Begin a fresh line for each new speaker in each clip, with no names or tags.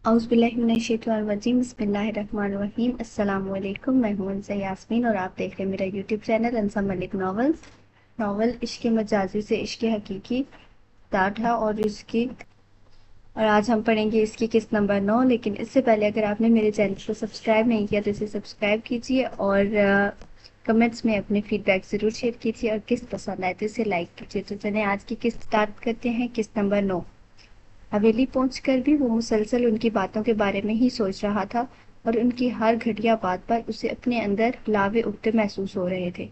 اعوذ باللہ من الشیطان الرجیم، بسم اللہ الرحمن الرحیم۔ السلام علیکم، میں ہوں انسا یاسمین اور آپ دیکھ رہے ہیں میرا یوٹیوب چینل انسا ملک ناولز۔ ناول عشق مجازی سے عشق حقیقی اسٹارٹ ہے اور آج ہم پڑھیں گے اس کی قسط نمبر 9۔ لیکن اس سے پہلے اگر آپ نے میرے چینل کو سبسکرائب نہیں کیا تو اسے سبسکرائب کیجیے اور کمنٹس میں اپنے فیڈ بیک ضرور شیئر کیجیے، اور قسط پسند آئے تو اسے لائک کیجیے۔ تو چلیں آج کی قسط اسٹارٹ کرتے ہیں۔ قسط نمبر 9۔ حویلی پہنچ کر بھی وہ مسلسل ان کی باتوں کے بارے میں ہی سوچ رہا تھا، اور ان کی ہر گھٹیا بات پر اسے اپنے اندر لاوے اگتے محسوس ہو رہے تھے۔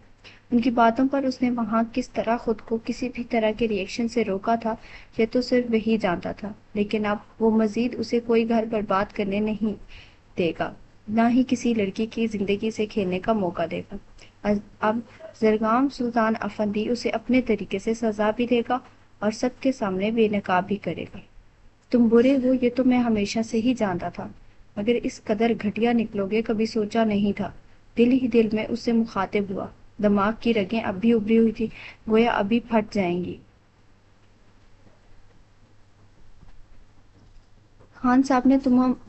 ان کی باتوں پر اس نے وہاں کس طرح خود کو کسی بھی طرح کے ری ایکشن سے روکا تھا یہ تو صرف وہی جانتا تھا، لیکن اب وہ مزید اسے کوئی گھر برباد کرنے نہیں دے گا، نہ ہی کسی لڑکی کی زندگی سے کھیلنے کا موقع دے گا۔ اب زرگام سلطان افندی اسے اپنے طریقے سے سزا بھی دے گا اور سب کے سامنے بے نقاب بھی کرے گا۔ تم برے ہو یہ تو میں ہمیشہ سے ہی جانتا تھا، مگر اس قدر گھٹیا نکلو گے کبھی سوچا نہیں تھا۔ دل ہی دل میں اس سے مخاطب ہوا۔ دماغ کی رگیں اب بھی ابری ہوئی تھی، گویا ابھی پھٹ جائیں گی۔ خان صاحب نے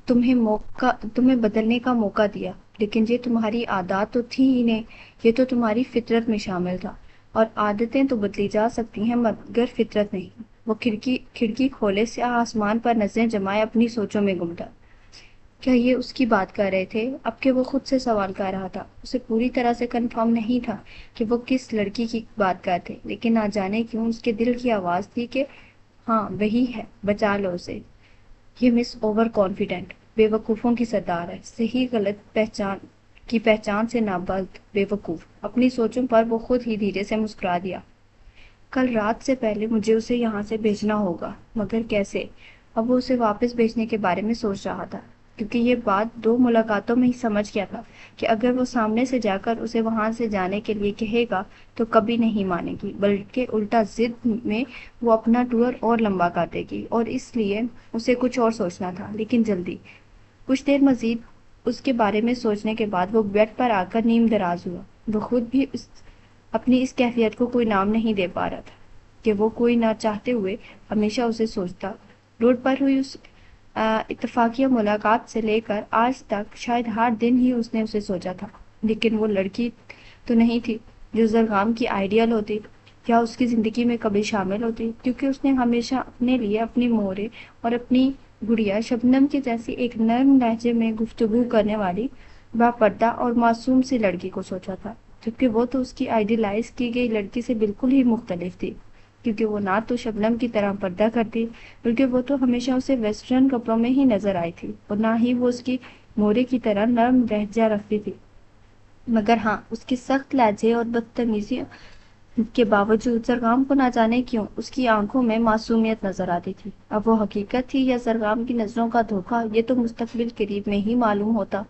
تمہیں بدلنے کا موقع دیا، لیکن یہ تمہاری عادات تو تھی ہی نہیں، یہ تو تمہاری فطرت میں شامل تھا، اور عادتیں تو بدلی جا سکتی ہیں مگر فطرت نہیں۔ وہ کھڑکی کھولے سیاہ آسمان پر نظریں جمائے اپنی سوچوں میں گم تھا۔ کیا یہ اس کی بات کر رہے تھے؟ اب کہ وہ خود سے سوال کر رہا تھا، اسے پوری طرح سے کنفرم نہیں تھا کہ وہ کس لڑکی کی بات کر تھے، لیکن نہ جانے کیوں اس کے دل کی آواز تھی کہ ہاں وہی ہے، بچا لو اسے۔ یہ مس اوور کانفیڈنٹ بے وقوفوں کی سردار ہے، صحیح غلط پہچان سے نابلد بے وقوف۔ اپنی سوچوں پر وہ خود ہی دھیرے سے مسکرا دیا۔ کل رات سے پہلے مجھے اسے یہاں سے بھیجنا ہوگا، مگر کیسے؟ اب وہ اسے واپس بھیجنے کے بارے میں سوچ رہا تھا، کیونکہ یہ بات 2 ملاقاتوں میں ہی سمجھ گیا تھا کہ اگر وہ سامنے سے جا کر اسے وہاں سے جانے کے لیے کہے گا تو کبھی نہیں مانے گی، بلکہ الٹا ضد میں وہ اپنا ٹور اور لمبا کر دے گی، اور اس لیے اسے کچھ اور سوچنا تھا، لیکن جلدی۔ کچھ دیر مزید اس کے بارے میں سوچنے کے بعد وہ بیڈ پر آ کر نیم دراز ہوا۔ وہ خود بھی اپنی اس کیفیت کو کوئی نام نہیں دے پا رہا تھا کہ وہ کوئی نہ چاہتے ہوئے ہمیشہ اسے سوچتا۔ روڈ پر ہوئی اس اتفاقیہ ملاقات سے لے کر آج تک شاید ہر دن ہی اس نے اسے سوچا تھا، لیکن وہ لڑکی تو نہیں تھی جو زرگام کی آئیڈیل ہوتی یا اس کی زندگی میں کبھی شامل ہوتی، کیونکہ اس نے ہمیشہ اپنے لیے اپنی مورے اور اپنی گڑیا شبنم کی جیسی ایک نرم لہجے میں گفتگو کرنے والی باپردہ اور معصوم سی لڑکی کو سوچا تھا، جبکہ وہ تو اس کی آئیڈیلائز کی گئی لڑکی سے بالکل ہی مختلف تھی، کیونکہ وہ نہ تو شبنم کی طرح پردہ کرتی، بلکہ وہ تو ہمیشہ اسے ویسٹرن کپڑوں میں ہی نظر آئی تھی، اور نہ ہی وہ اس کی مورے کی طرح نرم لہجہ رکھتی تھی۔ مگر ہاں، اس کی سخت لہجے اور بدتمیزی کے باوجود زرگام کو نہ جانے کیوں اس کی آنکھوں میں معصومیت نظر آتی تھی۔ اب وہ حقیقت تھی یا زرگام کی نظروں کا دھوکہ، یہ تو مستقبل قریب میں ہی معلوم ہوتا۔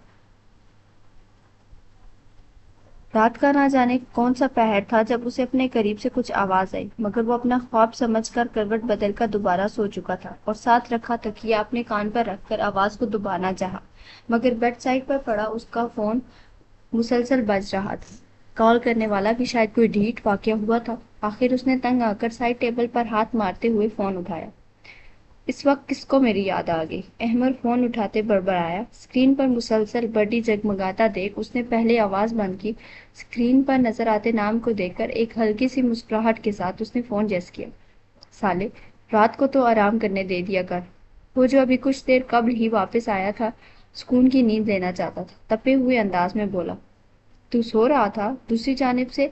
رات کا نہ جانے کون سا پہر تھا جب اسے اپنے قریب سے کچھ آواز آئی، مگر وہ اپنا خواب سمجھ کر کروٹ بدل کر دوبارہ سو چکا تھا، اور ساتھ رکھا تکیہ اپنے کان پر رکھ کر آواز کو دبانا چاہا، مگر بیڈ سائڈ پر پڑا اس کا فون مسلسل بج رہا تھا۔ کال کرنے والا بھی شاید کوئی ڈھیٹ واقعہ ہوا تھا۔ آخر اس نے تنگ آ کر سائڈ ٹیبل پر ہاتھ مارتے ہوئے فون اٹھایا۔ اس وقت کس کو میری یاد آ گئی؟ احمد فون اٹھاتے بڑبڑایا۔ اسکرین پر مسلسل بڈی جگمگاتا دیکھ اس نے پہلے آواز بند کی۔ اسکرین پر نظر آتے نام کو دیکھ کر ایک ہلکی سی مسکراہٹ کے ساتھ اس نے فون جیس کیا۔ سالے، رات کو تو آرام کرنے دے دیا کر۔ وہ جو ابھی کچھ دیر قبل ہی واپس آیا تھا سکون کی نیند لینا چاہتا تھا، تپے ہوئے انداز میں بولا۔ تو سو رہا تھا؟ دوسری جانب سے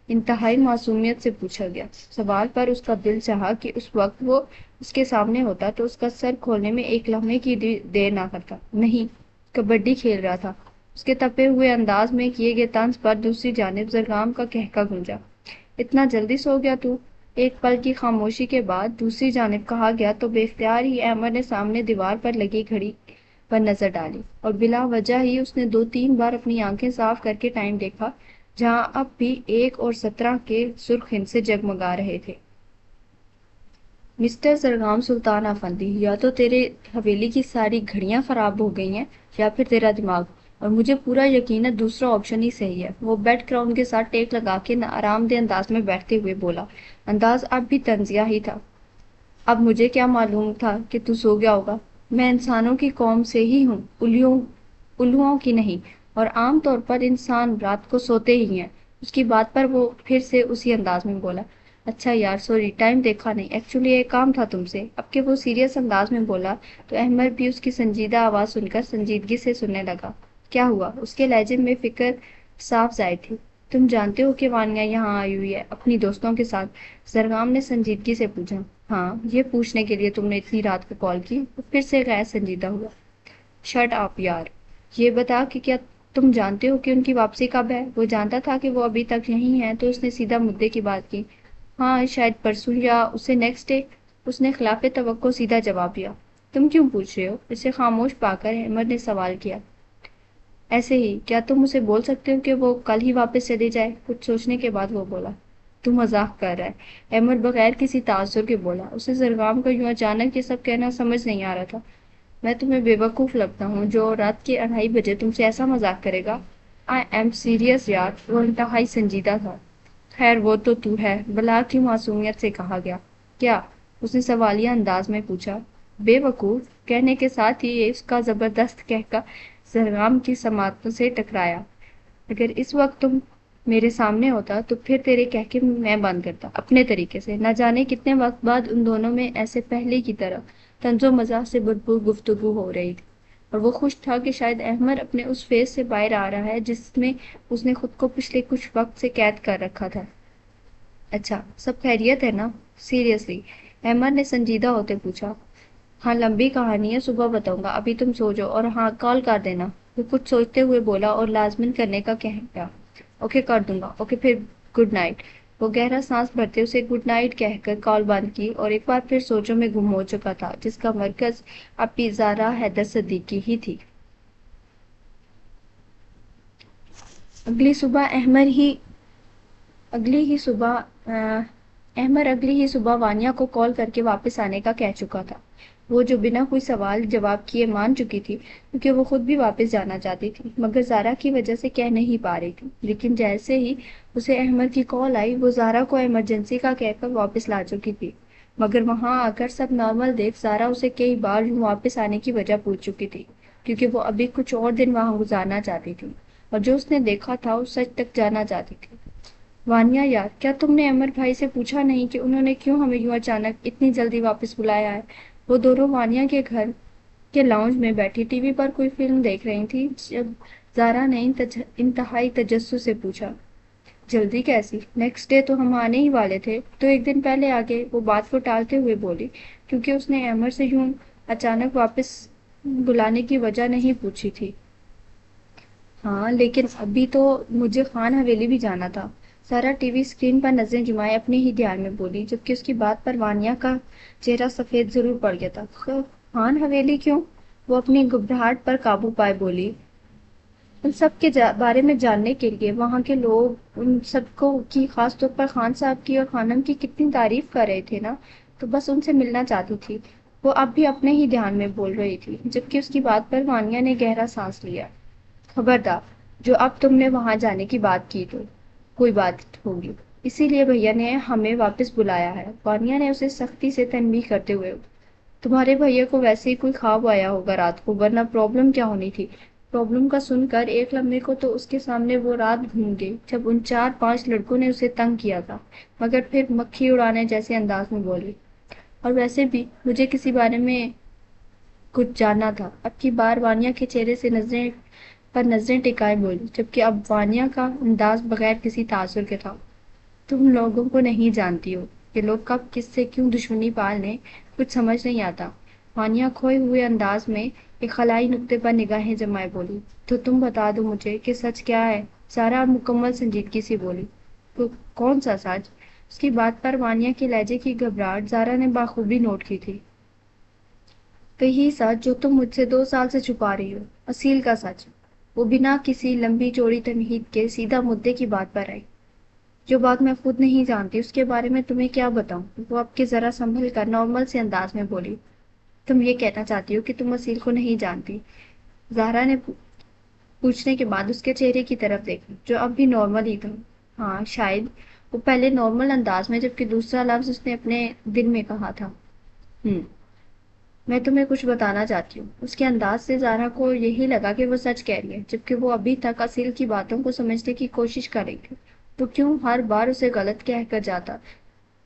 انتہائی معصومیت سے پوچھا گیا۔ سوال پر اس کا دل چاہا کہ اس وقت وہ اس کے سامنے ہوتا تو اس کا سر کھولنے میں ایک لمحے کی دیر نہ کرتا۔ نہیں، کبڈی کھیل رہا تھا۔ اس کے تپے ہوئے انداز میں کیے گئے طنز پر دوسری جانب زرگام کا کہکا گونجا۔ اتنا جلدی سو گیا تو؟ ایک پل کی خاموشی کے بعد دوسری جانب کہا گیا تو بے اختیار ہی احمد نے سامنے دیوار پر لگی گھڑی پر نظر ڈالی، اور بلا وجہ ہی اس نے 2-3 بار اپنی آنکھیں صاف کر کے ٹائم دیکھا، جہاں اب بھی 1:17 کے سرخ ہندسے جگمگا رہے تھے۔ مسٹر زرگام سلطان افندی، یا تو تیرے حویلی کی ساری گھڑیاں خراب ہو گئی ہیں یا پھر تیرا دماغ، اور مجھے پورا یقین ہے دوسرا آپشن ہی صحیح ہے۔ وہ بیک گراؤنڈ کے ساتھ ٹیک لگا کے آرام دہ انداز میں بیٹھتے ہوئے بولا۔ انداز اب بھی طنزیہ ہی تھا۔ اب مجھے کیا معلوم تھا کہ تو سو گیا ہوگا؟ میں انسانوں کی قوم سے ہی ہوں، الوؤں کی نہیں، اور عام طور پر انسان رات کو سوتے ہی ہیں۔ اس کی بات پر وہ پھر سے اسی انداز میں بولا، اچھا یار سوری، ٹائم دیکھا نہیں، ایکچولی ایک کام تھا تم سے۔ اب کہ وہ سیریس انداز میں بولا تو احمد بھی اس کی سنجیدہ آواز سن کر سنجیدگی سے سننے لگا۔ کیا ہوا؟ اس کے لہجے میں فکر صاف ظاہر تھی۔ تم جانتے ہو کہ وانیا یہاں آئی ہوئی ہے اپنی دوستوں کے ساتھ؟ زرگام نے سنجیدگی سے پوچھا۔ ہاں، یہ پوچھنے کے لیے تم نے اتنی رات کو کال کی؟ وہ پھر سے غیر سنجیدہ ہوا۔ شٹ اپ یار، یہ بتا کہ کیا تم جانتے ہو کہ ان کی واپسی کب ہے؟ وہ جانتا تھا کہ وہ ابھی تک یہیں ہیں تو اس نے سیدھا مدعے کی بات کی۔ ہاں شاید پرسوں یا اسے نیکسٹ ڈے، اس نے خلاف توقع سیدھا جواب دیا۔ تم کیوں پوچھ رہے ہو؟ اسے خاموش پا کر احمد نے سوال کیا۔ ایسے ہی، کیا تم اسے بول سکتے ہو کہ وہ کل ہی واپس چلی جائے؟ کچھ سوچنے کے بعد وہ بولا۔ تو مذاق کر رہا ہے؟ احمد بغیر کسی تاثر کے بولا۔ اسے زرگام کا یوں اچانک یہ سب کہنا سمجھ نہیں آ رہا تھا۔ میں تمہیں بے وقوف لگتا ہوں جو رات کے 2:30 بجے تم سے ایسا مذاق کرے گا؟ آئی ایم سیریس یار، وہ انتہائی سنجیدہ تھا۔ خیر وہ تو ہے، بلا کی معصومیت سے کہا گیا۔ کیا؟ اس نے سوالیہ انداز میں پوچھا۔ بے وقوف کہنے کے ساتھ ہی اس کا زبردست کہکا زرگام کی سماعتوں سے ٹکرایا۔ اگر اس وقت تم میرے سامنے ہوتا تو پھر تیرے کہکے میں بند کرتا اپنے طریقے سے۔ نہ جانے کتنے وقت بعد ان دونوں میں ایسے پہلے کی طرح طنز و مزاح سے بھرپور گفتگو ہو رہی تھی، اور وہ خوش تھا کہ شاید احمد اپنے اس فیز سے باہر آ رہا ہے جس میں اس نے خود کو پچھلے کچھ وقت سے قید کر رکھا تھا۔ اچھا سب خیریت ہے نا؟ سیریسلی احمد نے سنجیدہ ہوتے پوچھا۔ ہاں لمبی کہانی ہے، صبح بتاؤں گا، ابھی تم سو جاؤ، اور ہاں کال کر دینا۔ وہ کچھ سوچتے ہوئے بولا اور لازمن کرنے کا کہہ گیا۔ اوکے کر دوں گا، اوکے پھر گڈ نائٹ۔ وہ گہرا سانس بھرتے اسے گڈ نائٹ کہہ کر کال بند کی اور ایک بار پھر سوچوں میں گم ہو چکا تھا جس کا مرکز اب بھی زارا حیدر صدیقی ہی تھی۔ اگلی صبح احمد اگلی ہی صبح وانیا کو کال کر کے واپس آنے کا کہہ چکا تھا، وہ جو بنا کوئی سوال جواب کیے مان چکی تھی کیونکہ وہ خود بھی واپس جانا چاہتی تھی مگر زارا کی وجہ سے کہہ نہیں پا رہی تھی۔ لیکن جیسے ہی اسے احمد کی کال آئی وہ زارا کو ایمرجنسی کا کہہ کر واپس لا چکی تھی، مگر وہاں آ کر سب نارمل دیکھ زارا اسے کئی بار یوں واپس آنے کی وجہ پوچھ چکی تھی کیونکہ وہ ابھی کچھ اور دن وہاں گزارنا چاہتی تھی اور جو اس نے دیکھا تھا اس سچ تک جانا چاہتی تھی۔ وانیا یار، کیا تم نے امر بھائی سے پوچھا نہیں کہ انہوں نے کیوں ہمیں یوں اچانک اتنی جلدی واپس بلایا ہے؟ وہ دونوں وانیا کے گھر کے لاؤنج میں بیٹھی ٹی وی پر کوئی فلم دیکھ رہی تھی جب زارا نے انتہائی تجسس سے پوچھا۔ جلدی کیسی؟ نیکسٹ ڈے تو ہم آنے ہی والے تھے، تو ایک دن پہلے آگے، وہ بات کو ٹالتے ہوئے بولی کیونکہ اس نے امر سے یوں اچانک واپس بلانے کی وجہ نہیں پوچھی تھی۔ ہاں لیکن ابھی تو مجھے خان حویلی بھی جانا تھا، سارا ٹی وی اسکرین پر نظریں جمائے اپنے ہی دھیان میں بولی جبکہ اس کی بات پر وانیا کا چہرہ سفید ضرور پڑ گیا تھا۔ خان حویلی کیوں؟ وہ اپنی گھبراہٹ پر قابو پائے بولی، ان سب کے بارے میں جاننے کے لیے وہاں کے لوگ ان سب کو کی خاص طور پر خان صاحب کی اور خانم کی کتنی تعریف کر رہے تھے نا، تو بس ان سے ملنا چاہتی تھی۔ وہ اب بھی اپنے ہی دھیان میں بول رہی تھی جبکہ اس کی بات پر وانیا نے گہرا سانس لیا۔ خبردار، جو اب تم نے وہاں جانے کی بات کی تو کوئی بات ہوگی، اسی لیے بھیا نے ہمیں واپس بلایا ہے۔ وانیا نے اسے سختی سے تنبیہ کرتے ہوئے۔ تمہارے بھیا کو ویسے ہی کوئی خواب آیا ہوگا رات کو، ورنہ پرابلم کیا ہونی تھی؟ پرابلم کا سن کر ایک لمحے کو تو اس کے سامنے وہ رات گھوم گئی جب ان 4-5 لڑکوں نے اسے تنگ کیا تھا، مگر پھر مکھی اڑانے جیسے انداز میں بولی، اور ویسے بھی مجھے کسی بارے میں کچھ جاننا تھا۔ اب کی بار وانیا کے چہرے سے نظریں ٹکائے بولی جبکہ اب وانیا کا انداز بغیر کسی تاثر کے تھا۔ تم لوگوں کو نہیں جانتی ہو کہ لوگ کب کس سے کیوں دشمنی پال لیں، کچھ سمجھ نہیں آتا۔ وانیا کھوئے ہوئے انداز میں ایک خلائی نقطے پر نگاہیں جمائے بولی، تو تم بتا دو مجھے کہ سچ کیا ہے؟ سارا مکمل سنجیدگی سے بولی۔ کون سا سچ؟ اس کی بات پر وانیا کے لہجے کی گھبراہٹ زارا نے بخوبی نوٹ کی تھی۔ وہی سچ جو تم مجھ سے 2 سال سے چھپا رہی ہو، اصیل کا سچ۔ وہ بنا کسی لمبی چوڑی تمہید کے سیدھا مدعے کی بات پر آئی۔ جو بات میں خود نہیں جانتی اس کے بارے میں تمہیں کیا بتاؤں؟ وہ اب کے ذرا سنبھل کر نارمل سے انداز میں بولی۔ تم یہ کہنا چاہتی ہو کہ تم اصیل کو نہیں جانتی؟ زہرا نے پوچھنے کے بعد اس کے چہرے کی طرف دیکھا جو اب بھی نارمل ہی تھا۔ ہاں شاید، وہ پہلے نارمل انداز میں جبکہ دوسرا لفظ اس نے اپنے دل میں کہا تھا۔ میں تمہیں کچھ بتانا چاہتی ہوں۔ اس کے انداز سے زہرا کو یہی لگا کہ وہ سچ کہہ رہی ہے، جبکہ وہ ابھی تک اصل کی باتوں کو سمجھنے کی کوشش کر رہی تھی۔ وہ کیوں ہر بار اسے غلط کہہ کر جاتا،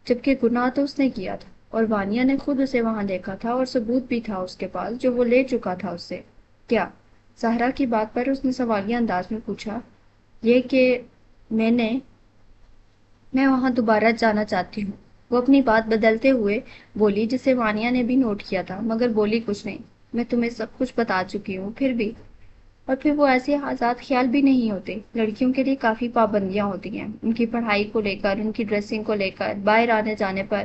جبکہ گناہ تو اس نے کیا تھا، اور وانیا نے خود اسے وہاں دیکھا تھا اور ثبوت بھی تھا اس کے پاس جو وہ لے چکا تھا اس سے۔ کیا؟ زہرا کی بات پر اس نے سوالیہ انداز میں پوچھا۔ یہ کہ میں نے میں وہاں دوبارہ جانا چاہتی ہوں، وہ اپنی بات بدلتے ہوئے بولی، جسے وانیا نے بھی نوٹ کیا تھا، مگر بولی کچھ نہیں۔ میں تمہیں سب کچھ بتا چکی ہوں، پھر بھی۔ اور پھر وہ ایسے آزاد خیال بھی نہیں ہوتے۔ لڑکیوں کے لیے کافی پابندیاں ہوتی ہیں، ان کی پڑھائی کو لے کر، ان کی ڈریسنگ کو لے کر، باہر آنے جانے پر۔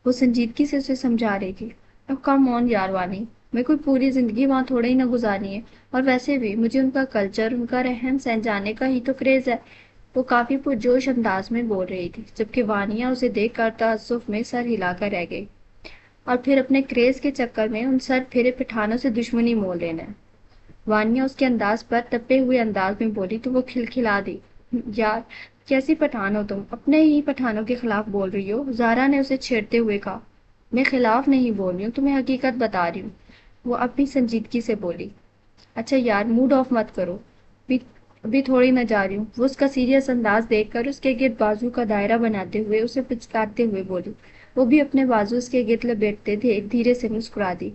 وہ سنجیدگی سے اسے سمجھا رہی تھی۔ اب کم آن یار وانی، میں کوئی پوری زندگی وہاں تھوڑے ہی نہ گزارنی ہے، اور ویسے بھی مجھے ان کا کلچر، ان کا رہن سہن جاننے کا ہی تو کریز ہے۔ وہ کافی پرجوش انداز میں بول رہی تھی، جبکہ وانیا اسے دیکھ کر تعجب میں سر ہلا کر رہ گئی۔ اور پھر اپنے کریز کے چکر میں ان سر پھرے پٹھانوں سے دشمنی مول لینا ہے۔ وانیا اس کے انداز پر تپے ہوئے انداز میں بولی تو وہ کھلکھلا دی۔ یار کیسی پٹھان ہو تم، اپنے ہی پٹھانوں کے خلاف بول رہی ہو؟ زہرا نے اسے چھیڑتے ہوئے کہا۔ میں خلاف نہیں بول رہی ہوں، تمہیں حقیقت بتا رہی ہوں، وہ اپنی سنجیدگی سے بولی۔ اچھا یار موڈ آف مت کرو، ابھی ابھی تھوڑی نہ جا رہی ہوں، وہ اس کا سیریس انداز دیکھ کر اس کے گرد بازو کا دائرہ بناتے ہوئے اسے پچکارتے ہوئے بولی۔ وہ بھی اپنے بازو اس کے گرد لپیٹتے دھیرے سے مسکرا دی۔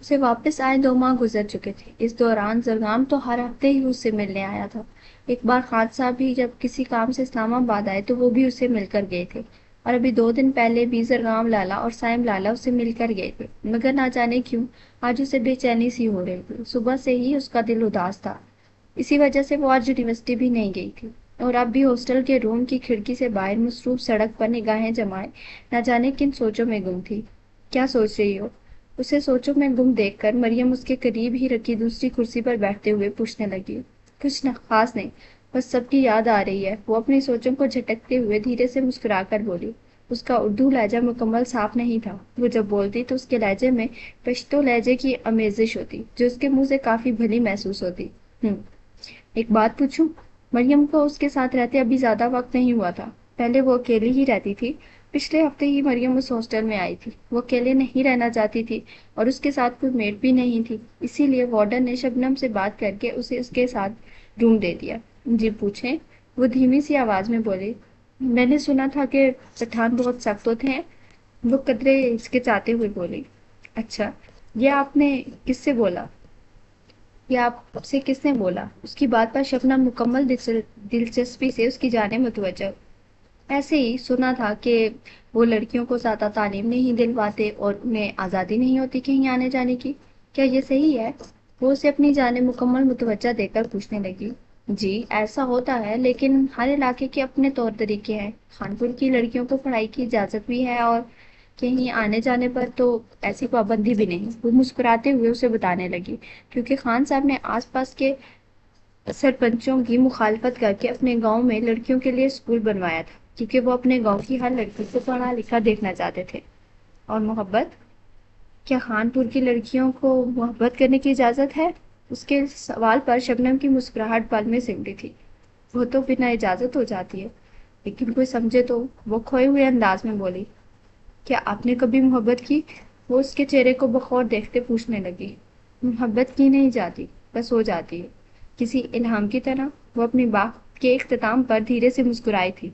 اسے واپس آئے 2 ماہ گزر چکے تھے۔ اس دوران زرگام تو ہر ہفتے ہی اس سے ملنے آیا تھا۔ ایک بار خان صاحب بھی جب کسی کام سے اسلام آباد آئے تو وہ بھی اس سے مل کر گئے تھے، اور ابھی 2 دن پہلے بھی زرگام لالا اور سائم لالا اس سے مل کر گئے تھے، مگر نہ جانے کیوں آج اسے بے چینی سی ہو رہی تھی۔ صبح سے ہی اس کا دل اداس تھا، اسی وجہ سے وہ آج یونیورسٹی بھی نہیں گئی تھی، اور اب بھی ہاسٹل کے روم کی کھڑکی سے باہر مصروف سڑک پر نگاہیں جمائے نہ جانے کن سوچوں میں گم تھی۔ کیا سوچ رہی ہو؟ اسے سوچوں میں گم دیکھ کر مریم اس کے قریب ہی رکھی دوسری کرسی پر بیٹھتے ہوئے پوچھنے لگی۔ کچھ خاص نہیں، بس سب کی یاد آ رہی ہے، وہ اپنی سوچوں کو جھٹکتے ہوئے دھیرے سے مسکرا کر بولی۔ اس کا اردو لہجہ مکمل صاف نہیں تھا، وہ جب بولتی تو اس کے لہجے میں پشتو لہجے کی آمیزش ہوتی جو اس کے منہ سے کافی بھلی محسوس ہوتی۔ ایک بات پوچھوں؟ مریم کو اس کے ساتھ رہتے ابھی زیادہ وقت نہیں ہوا تھا، پہلے وہ اکیلی ہی رہتی تھی۔ پچھلے ہفتے ہی مریم اس ہاسٹل میں آئی تھی، وہ اکیلے نہیں رہنا چاہتی تھی، اور اس کے ساتھ کوئی میٹ بھی نہیں تھی، اسی لیے وارڈن نے شبنم سے بات کر کے اسے اس کے ساتھ روم دے دیا۔ جی پوچھیں؟ وہ دھیمی سی آواز میں بولی۔ میں نے سنا تھا کہ پٹھان بہت سخت ہوتے ہیں، وہ قدرے ہچکچاتے ہوئے بولی۔ اچھا، یہ آپ نے کس سے بولا؟ یہ آپ سے کس نے بولا؟ اس کی بات پر شبنم مکمل دلچسپی سے اس کی جانب متوجہ۔ ایسے ہی سنا تھا کہ وہ لڑکیوں کو زیادہ تعلیم نہیں دلواتے اور انہیں آزادی نہیں ہوتی کہیں آنے جانے کی، کیا یہ صحیح ہے؟ وہ اسے اپنی جانب مکمل متوجہ دے کر پوچھنے لگی۔ جی ایسا ہوتا ہے، لیکن ہر علاقے کے اپنے طور طریقے ہیں۔ خانپور کی لڑکیوں کو پڑھائی کی اجازت بھی ہے، اور کہیں آنے جانے پر تو ایسی پابندی بھی نہیں، وہ مسکراتے ہوئے اسے بتانے لگی، کیونکہ خان صاحب نے آس پاس کے سرپنچوں کی مخالفت کر کے اپنے گاؤں میں لڑکیوں کے لیے اسکول بنوایا تھا، کیونکہ وہ اپنے گاؤں کی ہر لڑکی کو پڑھا لکھا دیکھنا چاہتے تھے۔ اور محبت؟ کیا خانپور کی لڑکیوں کو محبت کرنے کی اجازت ہے؟ اس کے سوال پر شبنم کی مسکراہٹ پل میں سمٹی تھی۔ وہ تو بنا اجازت ہو جاتی ہے، لیکن کوئی سمجھے تو، وہ کھوئے ہوئے انداز میں بولی۔ کیا آپ نے کبھی محبت کی؟ وہ اس کے چہرے کو بغور دیکھتے پوچھنے لگی۔ محبت کی نہیں جاتی، بس ہو جاتی ہے، کسی الہام کی طرح۔ وہ اپنی بات کے اختتام پر دھیرے سے مسکرائی تھی۔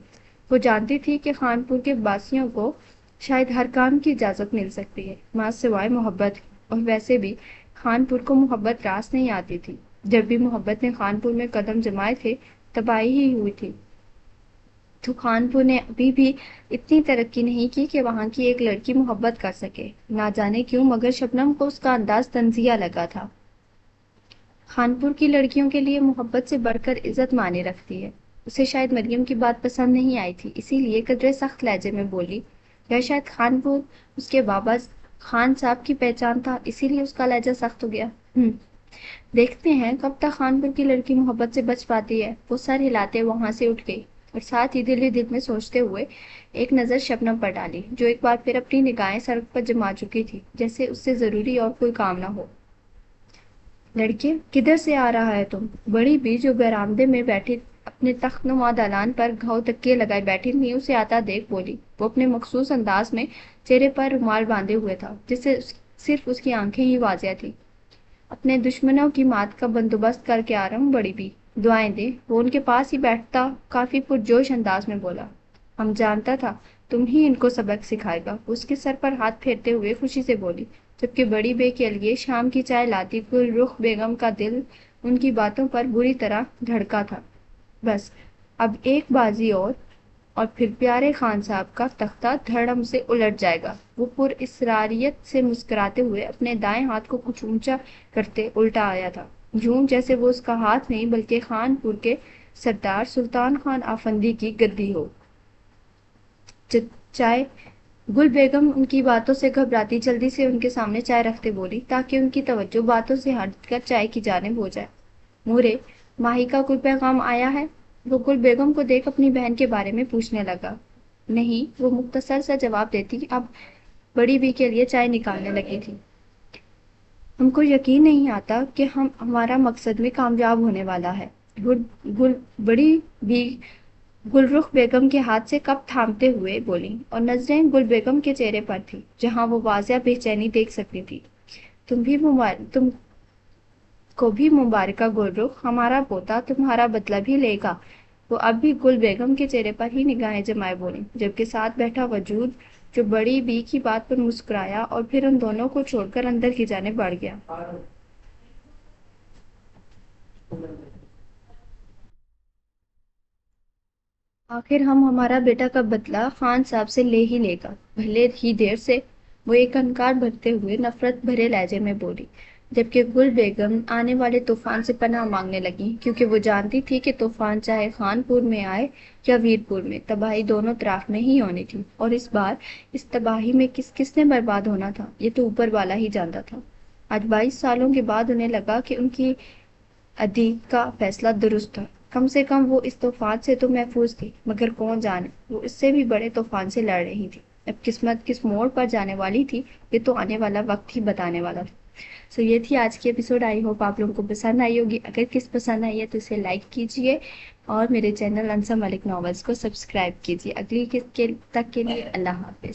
وہ جانتی تھی کہ خانپور کے باسیوں کو شاید ہر کام کی اجازت مل سکتی ہے، ماں سوائے محبت، اور ویسے بھی خانپور کو محبت راس نہیں آتی تھی۔ جب بھی محبت نے خانپور میں قدم جمائے تھے، تباہی ہی ہوئی تھی۔ تو خانپور نے ابھی بھی اتنی ترقی نہیں کی کہ وہاں کی ایک لڑکی محبت کر سکے، نہ جانے کیوں، مگر شبنم کو اس کا انداز طنزیہ لگا تھا۔ خانپور کی لڑکیوں کے لیے محبت سے بڑھ کر عزت معنی رکھتی ہے۔ اسے شاید مریم کی بات پسند نہیں آئی تھی، اسی لیے قدرے سخت لہجے میں بولی، یا شاید خانپور اس کے بابا خان صاحب کی پہچان تھا، اسی لیے اس کا لہجہ سخت ہو گیا۔ دیکھتے ہیں کب تک خانپور کی لڑکی محبت سے بچ پاتی ہے۔ وہ سر ہلاتے وہاں سے اٹھ گئی، اور ساتھ ہی دل میں سوچتے ہوئے ایک نظر شبنم پر ڈالی، جو ایک بار پھر اپنی نگاہیں سڑک پر جما چکی تھی، جیسے اس سے ضروری اور کوئی کام نہ ہو۔ لڑکے کدھر سے آ رہا ہے تم؟ بڑی بھی جو برآمدے میں بیٹھی اپنے تخت نما دالان پر گھاؤ تکیے لگائے بیٹھی تھی اسے آتا دیکھ بولی۔ وہ اپنے مخصوص انداز میں چہرے پر رومال باندھے ہوئے تھا جس سے صرف اس کی آنکھیں ہی واضح تھی۔ اپنے دشمنوں کی مات کا بندوبست کر کے آ رہا ہوں بڑی بھی، دعائیں دے۔ وہ ان کے پاس ہی بیٹھتا کافی پرجوش انداز میں بولا۔ ہم جانتا تھا تم ہی ان کو سبق سکھائے گا، اس کے سر پر ہاتھ پھیرتے ہوئے خوشی سے بولی، جبکہ بڑی بے کے لیے شام کی چائے لاتی گل رخ بیگم کا دل ان کی باتوں پر بری طرح دھڑکا تھا۔ بس اب ایک بازی اور پھر پیارے خان صاحب کا تختہ دھڑم سے الٹ جائے گا۔ وہ پر اسراریت سے مسکراتے ہوئے اپنے دائیں ہاتھ کو کچھ اونچا کرتے الٹا آیا تھا، یوں جیسے وہ اس کا ہاتھ نہیں بلکہ خان پور کے سردار سلطان خان آفندی کی گدی ہو۔ چائے؟ گل بیگم ان کی باتوں سے گھبراتی جلدی سے ان کے سامنے چائے رکھتے بولی تاکہ ان کی توجہ باتوں سے ہٹ کر چائے کی جانب ہو جائے۔ مورے، ماہی کا کوئی پیغام آیا ہے؟ وہ گل بیگم کو دیکھ اپنی بہن کے بارے میں پوچھنے لگا۔ نہیں، وہ مختصر سا جواب دیتی اب بڑی بی کے لیے چائے نکالنے لگی تھی۔ ہم کو یقین نہیں آتا کہ ہمارا مقصد میں کامیاب ہونے والا ہے۔ بڑی بی گل رخ بیگم کے ہاتھ سے کپ تھامتے ہوئے بولی اور نظریں گل بیگم کے چہرے پر تھی جہاں وہ واضح بے چینی دیکھ سکتی تھی۔ تم کو بھی مبارکہ گل رخ، ہمارا پوتا تمہارا بدلہ بھی لے گا۔ وہ اب بھی گل بیگم کے چہرے پر ہی نگاہیں جمائے بولی، جبکہ ساتھ بیٹھا وجود جو بڑی بی کی بات پر مسکرایا اور پھر ان دونوں کو چھوڑ کر اندر کی جانب بڑھ گیا۔ آخر ہمارا بیٹا کا بدلہ خان صاحب سے لے ہی لے گا، بھلے ہی دیر سے، وہ ایک انکار بھرتے ہوئے نفرت بھرے لہجے میں بولی، جبکہ گل بیگم آنے والے طوفان سے پناہ مانگنے لگی کیونکہ وہ جانتی تھی کہ طوفان چاہے خان پور میں آئے یا ویر پور میں، تباہی دونوں طرف میں ہی ہونی تھی، اور اس بار اس تباہی میں کس نے برباد ہونا تھا یہ تو اوپر والا ہی جانتا تھا۔ آج 22 سالوں کے بعد انہیں لگا کہ ان کی ادیب کا فیصلہ درست تھا، کم سے کم وہ اس طوفان سے تو محفوظ تھی، مگر کون جانے وہ اس سے بھی بڑے طوفان سے لڑ رہی تھی۔ اب قسمت کس موڑ پر جانے والی تھی یہ تو آنے والا وقت ہی بتانے والا تھا۔ یہ تھی آج کی ایپیسوڈ، آئی ہوپ آپ لوگوں کو پسند آئی ہوگی۔ اگر پسند آئی ہے تو اسے لائک کیجئے اور میرے چینل انسا ملک ناولز کو سبسکرائب کیجئے۔ اگلی قسط تک کے لیے اللہ حافظ۔